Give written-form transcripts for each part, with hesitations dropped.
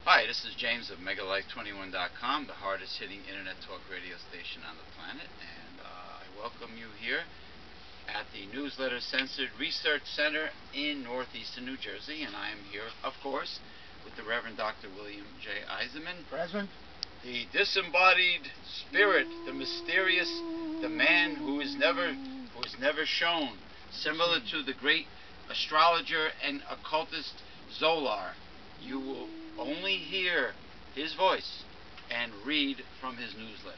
Hi, this is James of MegaLife21.com, the hardest hitting internet talk radio station on the planet, and I welcome you here at the Newsletter Censored Research Center in northeastern New Jersey, and I am here, of course, with the Reverend Dr. William J. Eisenman, Present. the disembodied spirit, the mysterious, the man who is never shown, similar to the great astrologer and occultist Zolar. You will only hear his voice and read from his newsletter.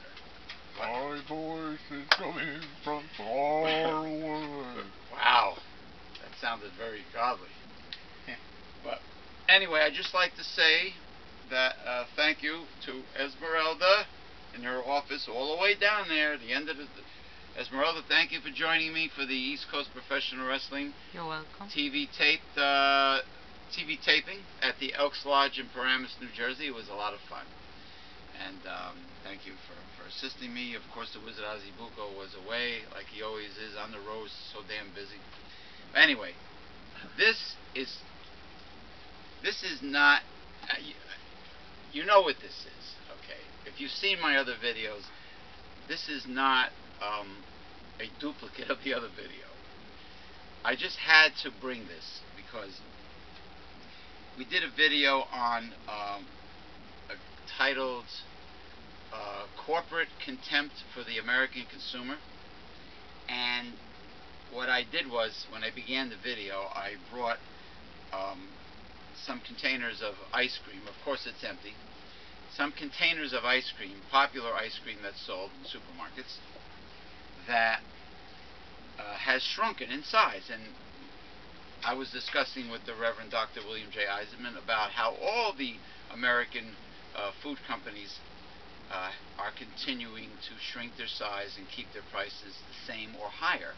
My voice is coming from far away. Wow, that sounded very godly. But anyway, I'd just like to say that thank you to Esmeralda in her office all the way down there at the end of the... Esmeralda, thank you for joining me for the East Coast Professional Wrestling You're welcome. TV taping at the Elks Lodge in Paramus, New Jersey. It was a lot of fun. And thank you for assisting me. Of course, the Wizard Azibuko was away, like he always is, on the road, so damn busy. But anyway, this is not... you know what this is, okay? If you've seen my other videos, this is not a duplicate of the other video. I just had to bring this because we did a video on titled Corporate Contempt for the American Consumer, and what I did was, when I began the video, I brought some containers of ice cream. Of course it's empty. Some containers of ice cream, popular ice cream that's sold in supermarkets, that has shrunken in size. And I was discussing with the Reverend Dr. William J. Eisenman about how all the American food companies are continuing to shrink their size and keep their prices the same or higher.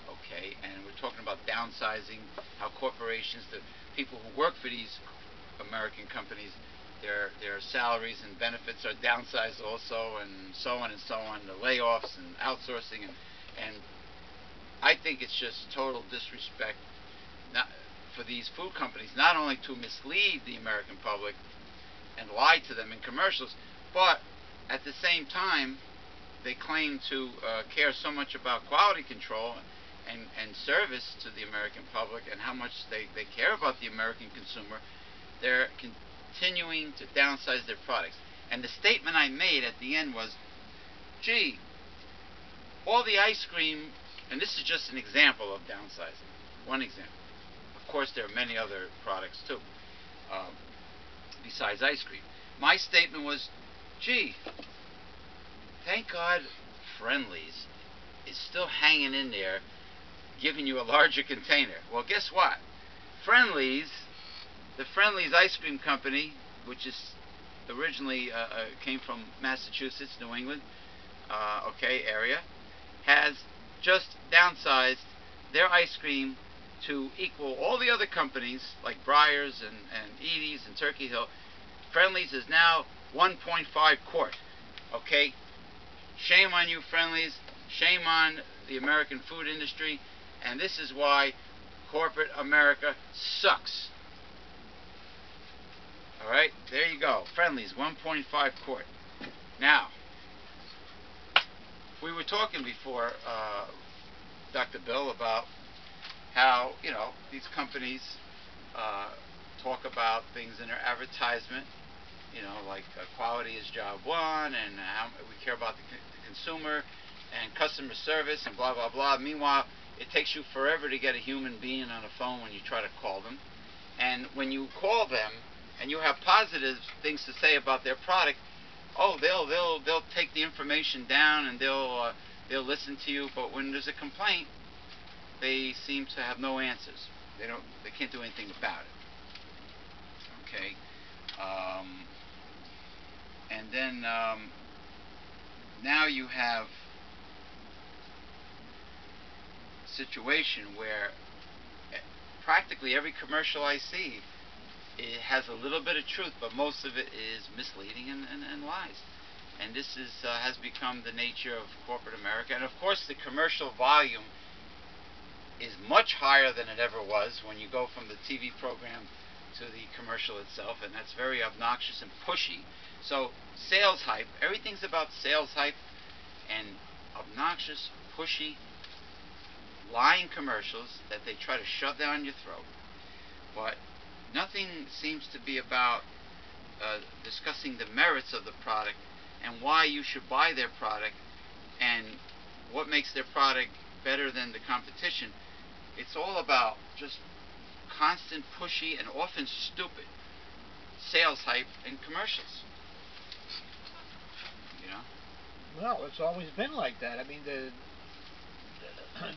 Okay, and we're talking about downsizing, how corporations, the people who work for these American companies, their salaries and benefits are downsized also, and so on and so on, the layoffs and outsourcing, and I think it's just total disrespect for these food companies, not only to mislead the American public and lie to them in commercials, but at the same time they claim to care so much about quality control and service to the American public, and how much they care about the American consumer. They're continuing to downsize their products. And the statement I made at the end was, gee, all the ice cream, and this is just an example of downsizing, one example. Of course, there are many other products too, besides ice cream. My statement was, gee, thank God Friendly's is still hanging in there, giving you a larger container. Well, guess what? The Friendly's ice cream company, which is originally came from Massachusetts, New England, area, has just downsized their ice cream to equal all the other companies like Breyers and Edy's and Turkey Hill. Friendly's is now 1.5 quart. Okay, shame on you, Friendly's. Shame on the American food industry. And this is why corporate America sucks. Alright, there you go. Friendly's, 1.5 quart. Now, we were talking before, Dr. Bill, about how, these companies talk about things in their advertisement, like quality is job one, and how we care about the consumer and customer service and blah, blah, blah. Meanwhile, it takes you forever to get a human being on the phone when you try to call them. And when you call them and you have positive things to say about their product, oh, they'll take the information down and they'll listen to you. But when there's a complaint, they seem to have no answers. They can't do anything about it. Okay. And then now you have situation where practically every commercial I see, it has a little bit of truth, but most of it is misleading and lies. And this has become the nature of corporate America. And of course the commercial volume is much higher than it ever was. When you go from the TV program to the commercial itself, and that's very obnoxious and pushy. So sales hype, everything's about sales hype and obnoxious, pushy, lying commercials that they try to shove down your throat. But nothing seems to be about discussing the merits of the product and why you should buy their product and what makes their product better than the competition. It's all about just constant pushy and often stupid sales hype and commercials. You know? Well, it's always been like that. I mean, the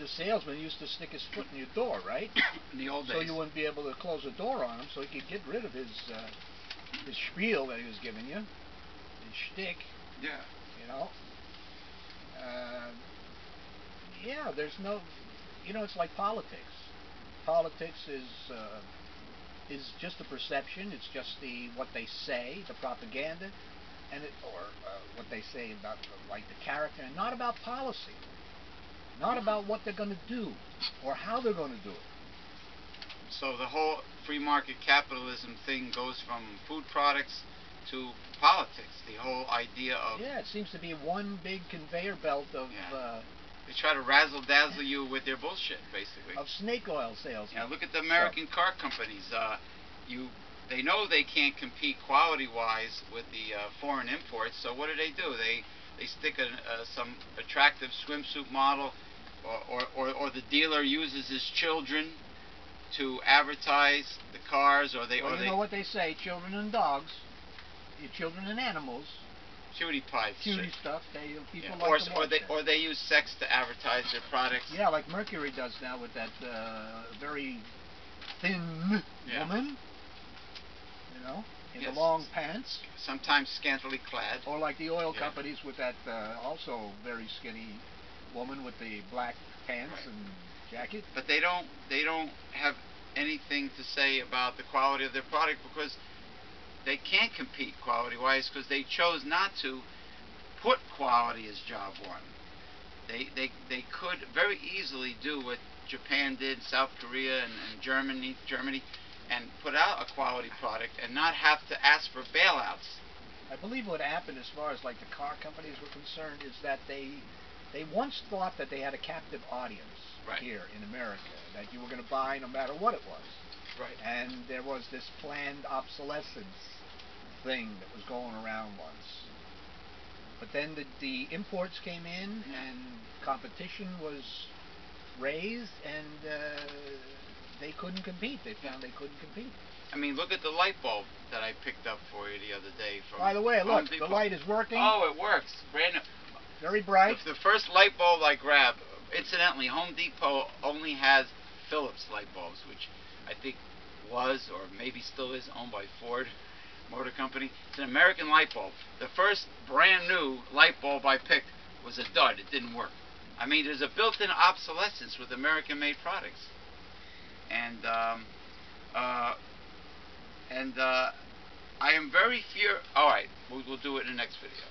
salesman used to stick his foot in your door, right? In the old days. So you wouldn't be able to close the door on him, so he could get rid of his spiel that he was giving you, his shtick. Yeah. You know. Yeah, there's no. You know, it's like politics. Politics is just a perception. It's just what they say, the propaganda, and what they say about like the character, and not about policy. Not about what they're going to do or how they're going to do it. So the whole free market capitalism thing goes from food products to politics. The whole idea of... Yeah, it seems to be one big conveyor belt of... Yeah. They try to razzle-dazzle you with their bullshit, basically. Of snake oil sales. Yeah, look at the American car companies. They know they can't compete quality-wise with the foreign imports, so what do? They stick some attractive swimsuit model, or the dealer uses his children to advertise the cars, or they... Well, you know what they say, children and dogs, children and animals, cutie pies, cutie stuff. People yeah. like to watch that. Or they use sex to advertise their products. Yeah, like Mercury does now with that very thin woman, you know, in the long pants. Sometimes scantily clad. Or like the oil companies with that also very skinny woman with the black pants and jacket. But they don't have anything to say about the quality of their product because they can't compete quality-wise because they chose not to put quality as job one. They could very easily do what Japan did, South Korea, and Germany, and put out a quality product and not have to ask for bailouts. I believe what happened as far as like the car companies were concerned is that they once thought that they had a captive audience here in America, that you were going to buy no matter what it was. Right. And there was this planned obsolescence thing that was going around once. But then the imports came in and competition was raised and they couldn't compete. They found they couldn't compete. I mean, look at the light bulb that I picked up for you the other day from By the way, Home look, Depot. the light is working. Oh, it works. Brand new. Very bright. The first light bulb I grabbed, incidentally, Home Depot only has Philips light bulbs, which I think was, or maybe still is, owned by Ford Motor Company. It's an American light bulb. The first brand new light bulb I picked was a dud. It didn't work. I mean, there's a built-in obsolescence with American-made products. And I am very fear. All right, we'll do it in the next video.